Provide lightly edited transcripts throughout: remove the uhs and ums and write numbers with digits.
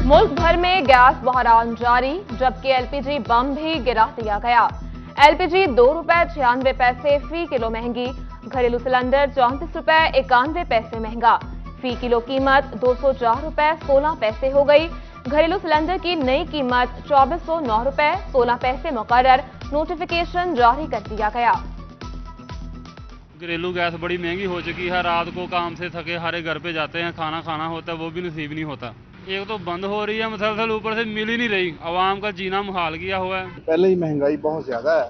मुल्क भर में गैस बहरान जारी, जबकि एलपीजी बम भी गिरा दिया गया। एलपीजी ₹2.96 फी किलो महंगी, घरेलू सिलेंडर ₹34.91 महंगा। फी किलो कीमत ₹204.16 हो गई। घरेलू सिलेंडर की नई कीमत ₹2409.16 मुकर्रर। नोटिफिकेशन जारी कर दिया गया। घरेलू गैस बड़ी महंगी हो चुकी है। रात को काम से थके हारे घर पे जाते हैं, खाना खाना होता है वो भी नसीब नहीं होता। एक तो बंद हो रही है मुसलसल, ऊपर से मिल ही नहीं रही। आवाम का जीना मुहाल किया हुआ है। पहले ही महंगाई बहुत ज़्यादा है,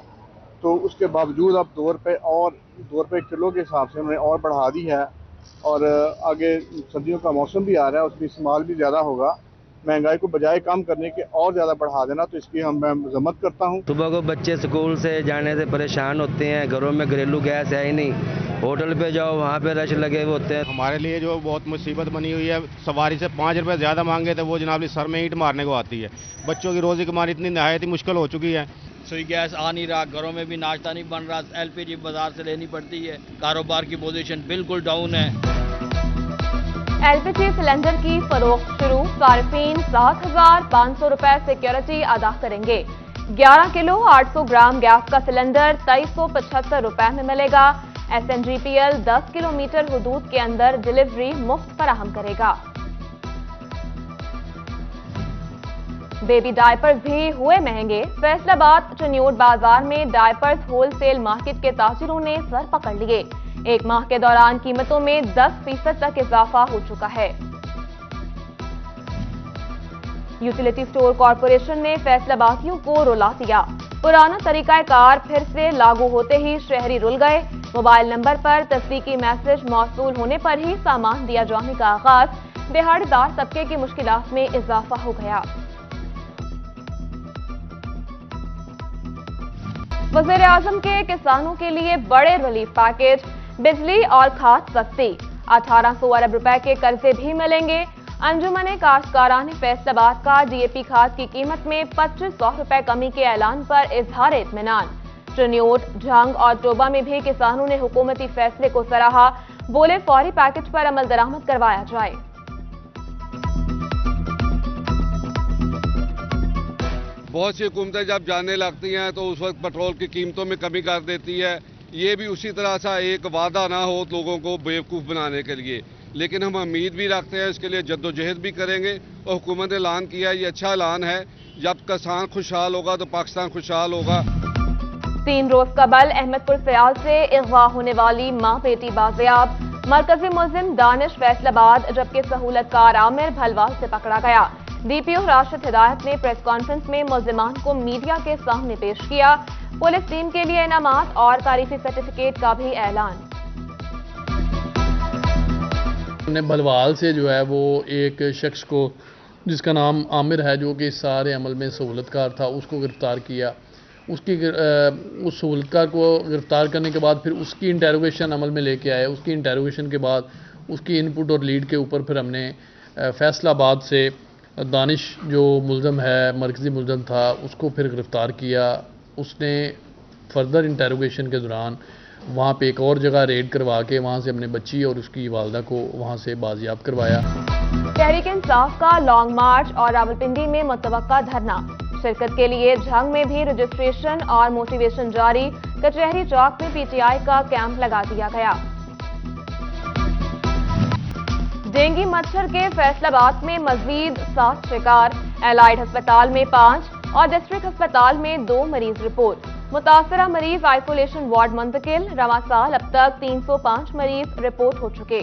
तो उसके बावजूद अब ₹2 किलो के हिसाब से उन्होंने और बढ़ा दी है। और आगे सर्दियों का मौसम भी आ रहा है, उसमें इस्तेमाल भी ज़्यादा होगा। महंगाई को बजाय कम करने के और ज़्यादा बढ़ा देना, तो इसकी मैं मजम्मत करता हूँ। सुबह को बच्चे स्कूल से जाने से परेशान होते हैं, घरों में घरेलू गैस है ही नहीं। होटल पे जाओ, वहाँ पे रश लगे हुए होते हैं। हमारे लिए जो बहुत मुसीबत बनी हुई है, सवारी से ₹5 ज़्यादा मांगे तो वो जनाब सर में ईंट मारने को आती है। बच्चों की रोज़ी कमानी इतनी नहायत ही मुश्किल हो चुकी है। सुई गैस आ नहीं रहा, घरों में भी नाश्ता नहीं बन रहा, एलपीजी बाजार से लेनी पड़ती है। कारोबार की पोजीशन बिल्कुल डाउन है। एलपीजी सिलेंडर की फरोख्त शुरू, सार्फिन ₹7,500 सिक्योरिटी अदा करेंगे। 11 किलो 800 ग्राम गैस का सिलेंडर ₹2375 में मिलेगा। एसएनजीपीएल 10 किलोमीटर हुदूद के अंदर डिलीवरी मुफ्त फराहम करेगा। बेबी डायपर्स भी हुए महंगे। फैसलाबाद चनियोट बाजार में डायपर्स होलसेल मार्केट के ताजिरों ने सर पकड़ लिए। एक माह के दौरान कीमतों में 10% तक इजाफा हो चुका है। यूटिलिटी स्टोर कॉरपोरेशन ने फैसलाबादियों को रुला दिया। पुराना तरीकाकार फिर से लागू होते ही शहरी रुल गए। मोबाइल नंबर पर तस्दीकी मैसेज मौसूल होने पर ही सामान दिया जाने का आगाज। दिहाड़ीदार तबके की मुश्किलात में इजाफा हो गया। वज़ीर-ए-आज़म के किसानों के लिए बड़े रिलीफ पैकेज, बिजली और खाद सस्ती, 1800 अरब रुपए के कर्जे भी मिलेंगे। अंजुमन काश्तकारान फैसलाबाद का डीएपी खाद की कीमत में 2500 रुपए कमी के ऐलान पर इजहार इत्मीनान। चनियोट, झंग और टोबा में भी किसानों ने हुकूमती फैसले को सराहा। बोले फौरी पैकेज पर अमल दरामद करवाया जाए। बहुत सी हुकूमतें जब जानने लगती हैं तो उस वक्त पेट्रोल की कीमतों में कमी कर देती है। ये भी उसी तरह सा एक वादा ना हो लोगों को बेवकूफ़ बनाने के लिए, लेकिन हम उम्मीद भी रखते हैं, इसके लिए जद्दोजहद भी करेंगे। और हुकूमत ने ऐलान किया, ये अच्छा ऐलान है। जब किसान खुशहाल होगा तो पाकिस्तान खुशहाल होगा। 3 रोज कबल अहमदपुर फयाल से अगवा होने वाली मां बेटी बाजियाब। मरकजी मुलजिम दानिश फैसलाबाद जबकि सहूलतकार आमिर भलवाल से पकड़ा गया। डीपीओ राशिद हिदायत ने प्रेस कॉन्फ्रेंस में मुलजिमान को मीडिया के सामने पेश किया। पुलिस टीम के लिए इनामात और तारीफी सर्टिफिकेट का भी ऐलान। भलवाल से जो है वो एक शख्स को जिसका नाम आमिर है, जो कि सारे अमल में सहूलतकार था, उसको गिरफ्तार किया। उस सहूलतकार को गिरफ्तार करने के बाद फिर उसकी इंटेरोगेशन अमल में लेके आए। उसकी इंटेरोगेशन के बाद उसकी इनपुट और लीड के ऊपर फिर हमने फैसलाबाद से दानिश जो मुलज़म है, मरकज़ी मुलज़म था, उसको फिर गिरफ़्तार किया। उसने फर्दर इंटेरोगेशन के दौरान वहाँ पे एक और जगह रेड करवा के वहाँ से अपने बच्ची और उसकी वालदा को वहाँ से बाजियाब करवाया। तहरीक इंसाफ का लॉन्ग मार्च और रावलपिंडी में मुतवक्का धरना। शिरकत के लिए झंग में भी रजिस्ट्रेशन और मोटिवेशन जारी। कचहरी चौक में पीटीआई का कैंप लगा दिया गया। डेंगू मच्छर के फैसलाबाद में मजीद 7 शिकार। एलाइड अस्पताल में 5 और डिस्ट्रिक्ट अस्पताल में 2 मरीज रिपोर्ट। मुतासरा मरीज आइसोलेशन वार्ड मुंतकिल। रवां साल अब तक 305 मरीज रिपोर्ट हो चुके।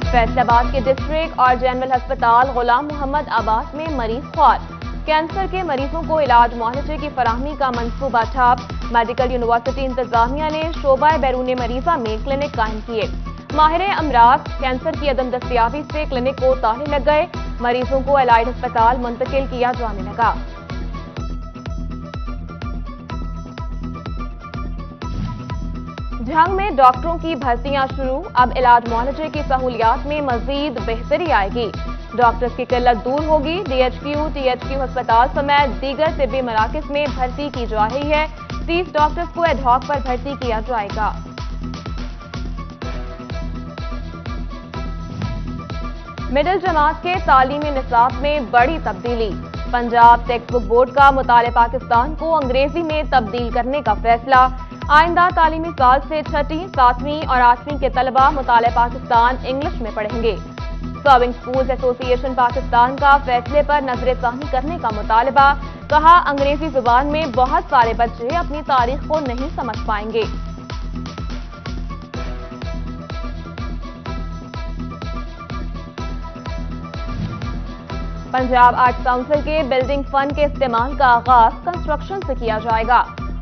फैसलाबाद के डिस्ट्रिक्ट और जनरल अस्पताल गुलाम मोहम्मद आबाद में मरीज ख्वार। कैंसर के मरीजों को इलाज मुआवजे की फराहमी का मंसूबा ठप। मेडिकल यूनिवर्सिटी इंतजामिया ने शोबा बैरून मरीजा में क्लिनिक कायम किए। माहिर अमराज कैंसर की अदम दस्तियाबी से क्लिनिक को ताले लग गए। मरीजों को एलाइड अस्पताल मुंतकिल किया जाने लगा। झंग में डॉक्टरों की भर्तियां शुरू। अब इलाज मुआवजे की सहूलियात में मजीद बेहतरी आएगी। डॉक्टर्स की किल्लत दूर होगी। डीएचक्यू, टीएचक्यू अस्पताल समेत दीगर तिब्बी मराकज में भर्ती की जा रही है। 30 डॉक्टर्स को एडहॉक पर भर्ती किया जाएगा। मिडिल जमात के तालीमी निसाब में बड़ी तब्दीली। पंजाब टेक्स्ट बुक बोर्ड का मुताले पाकिस्तान को अंग्रेजी में तब्दील करने का फैसला। आइंदा तालीमी साल से 6वीं, 7वीं और 8वीं के तलबा मुताले पाकिस्तान इंग्लिश में पढ़ेंगे। सर्विंग स्कूल्स एसोसिएशन पाकिस्तान का फैसले पर नजरसानी करने का मुतालबा। कहा, अंग्रेजी जुबान में बहुत सारे बच्चे अपनी तारीख को नहीं समझ पाएंगे। पंजाब आर्ट काउंसिल के बिल्डिंग फंड के इस्तेमाल का आगाज कंस्ट्रक्शन से किया जाएगा।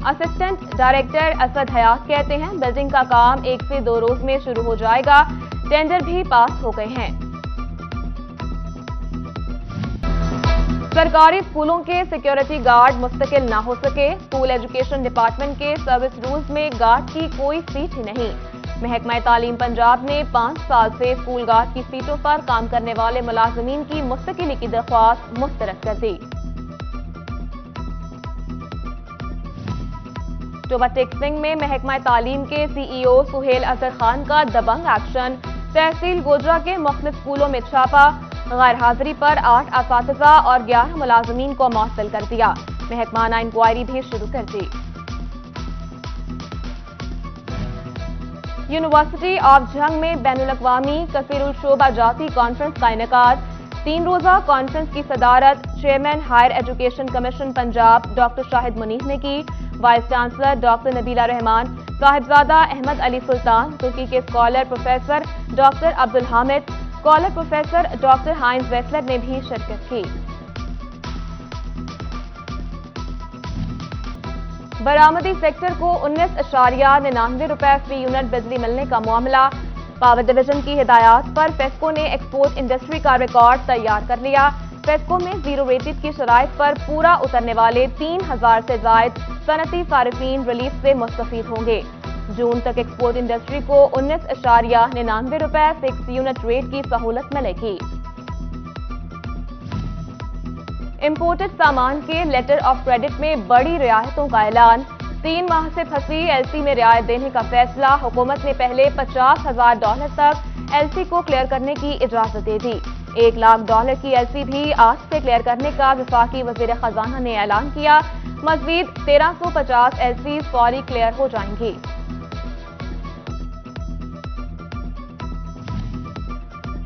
असिस्टेंट डायरेक्टर असद हयात कहते हैं, बिल्डिंग का काम 1 से 2 रोज में शुरू हो जाएगा। टेंडर भी पास हो गए हैं। सरकारी स्कूलों के सिक्योरिटी गार्ड मुस्तकिल ना हो सके। स्कूल एजुकेशन डिपार्टमेंट के सर्विस रूल्स में गार्ड की कोई सीट ही नहीं। महकमा तालीम पंजाब ने 5 साल से स्कूल गार्ड की सीटों पर काम करने वाले मुलाजमीन की मुस्तकिली की दरख्वास्त मुस्तरद कर दी। टोबाटेक सिंह में महकमा तालीम के सीईओ सुहेल अजहर खान का दबंग एक्शन। तहसील गोजरा के मुख्तलिफ स्कूलों में छापा। गैर हाजिरी पर 8 असातिज़ा और 11 मुलाजमीन को मुअत्तल कर दिया। महकमा ने इंक्वायरी भी शुरू कर दी। यूनिवर्सिटी ऑफ जंग में बैनुल-अक़वामी कसीरुल शोबा जाती कॉन्फ्रेंस का इनेकाद। 3 रोज़ा कॉन्फ्रेंस की सदारत chairman higher education commission Punjab doctor Shahid Munir ने की। Vice chancellor doctor Nabila Rehman, साहिबजादा अहमद अली सुल्तान, तुर्की के scholar professor doctor Abdul Hamid, scholar professor doctor Heinz Wessler ने भी शिरकत की। बरामदी सेक्टर को 19.99 रुपए फी यूनिट बिजली मिलने का मामला। पावर डिवीजन की हिदायत पर फेस्को ने एक्सपोर्ट इंडस्ट्री का रिकॉर्ड तैयार कर लिया। फेस्को में जीरो रेटेड की शराइत पर पूरा उतरने वाले 3000 से जायद सनती सारिफीन रिलीफ से मुस्तफीद होंगे। जून तक एक्सपोर्ट इंडस्ट्री को 19.99 रुपए फिक्स यूनिट रेट की सहूलत मिलेगी। इंपोर्टेड सामान के लेटर ऑफ क्रेडिट में बड़ी रियायतों का ऐलान। 3 माह से फंसी एलसी में रियायत देने का फैसला। हुकूमत ने पहले $50,000 तक एलसी को क्लियर करने की इजाजत दे दी। $1 लाख की एलसी भी आज से क्लियर करने का वफाकी वजीर खजाना ने ऐलान किया। मजीद 1350 एलसी फौरी क्लियर हो जाएंगी।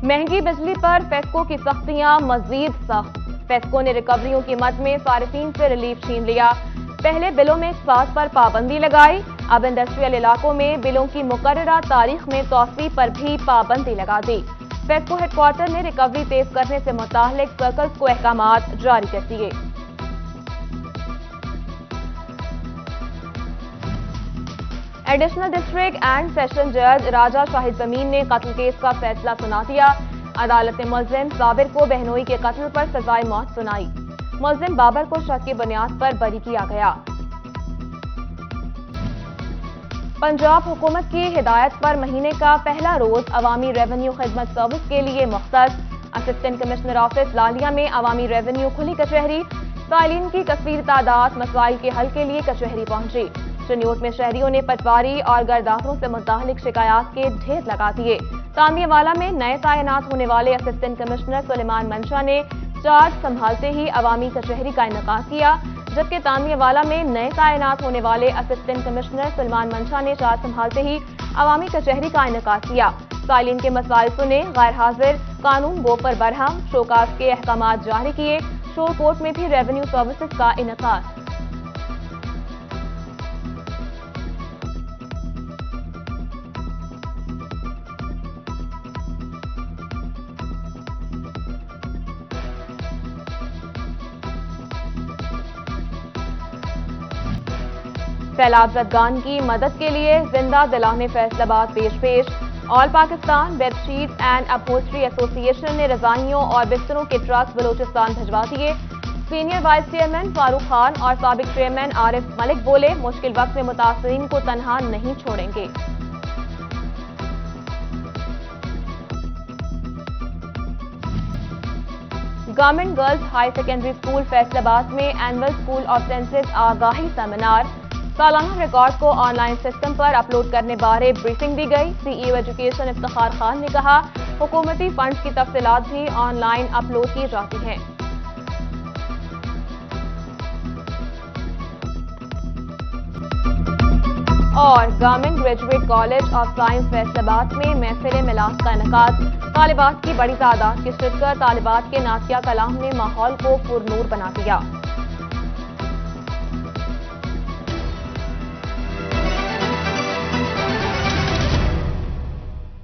महंगी बिजली पर फेस्को की सख्तियां मजीद सख्त। फेस्को ने रिकवरियों की मद में सारिफीन से रिलीफ छीन लिया। पहले बिलों में इस्पात पर पाबंदी लगाई। अब इंडस्ट्रियल इलाकों में बिलों की मुकर्ररा तारीख में तौसी पर भी पाबंदी लगा दी। फेस्को हेडक्वार्टर ने रिकवरी तेज करने से मुतालिक सर्कल्स को अहकामात जारी कर दिए। एडिशनल डिस्ट्रिक्ट एंड सेशन जज राजा शाहिद जमीन ने कत्ल केस का फैसला सुना दिया। अदालत ने मुलजिम साबिर को बहनोई के कत्ल पर सजाए मौत सुनाई। मुलजिम बाबर को शक की बुनियाद पर बरी किया गया। पंजाब हुकूमत की हिदायत पर महीने का पहला रोज अवामी रेवेन्यू खिदमत सर्विस के लिए मुख्तस। असिस्टेंट कमिश्नर ऑफिस लालिया में अवामी रेवेन्यू खुली कचहरी। साइलिन की कसीर तादाद मसाइल के हल के लिए कचहरी पहुंची। चनियोट में शहरियों ने पटवारी और गर्दाफरों से मुतालिक शिकायत के ढेर लगा दिए। तामियावाला में नए तैनात होने वाले असिस्टेंट कमिश्नर सुलेमान मंशा ने चार्ज संभालते ही अवामी कचहरी का इनेकाद किया, जबकि तामियावाला में नए तैनात होने वाले असिस्टेंट कमिश्नर सुलेमान मंशा ने चार्ज संभालते ही अवामी कचहरी का इनेकाद किया। साइलिन के मसाइल सुने, गैर हाजिर, कानून गो पर बरहम, शोकाज के अहकामात जारी किए। शोर कोर्ट में भी रेवेन्यू सर्विसेज का इनेकाद। सैलाब ज़दगान की मदद के लिए जिंदा दिलाने फैसलाबाद पेश। All Pakistan bedsheet and upholstery association ने रजाइयों और बिस्तरों के ट्रक बलूचिस्तान भिजवा दिए। Senior vice chairman Farooq Khan और साबिक चेयरमैन आरिफ मलिक बोले, मुश्किल वक्त में मुतासरीन को तनहा नहीं छोड़ेंगे। Government girls high secondary school Faisalabad में एनुअल स्कूल ऑफ सेंसेस आगाही सेमिनार। سالانہ ریکارڈ کو آن لائن سسٹم پر اپلوڈ کرنے بارے بریفنگ دی گئی۔ C E O education Iftikhar Khan نے کہا حکومتی فنڈز کی تفصیلات بھی آن لائن اپلوڈ کی جاتی ہیں۔ اور government graduate college of science Faisal آباد میں محفل میلاد کا انعقاد، طالبات کی بڑی تعداد کی شرکت، طالبات کے نعتیہ کلام نے ماحول کو پرنور بنا دیا۔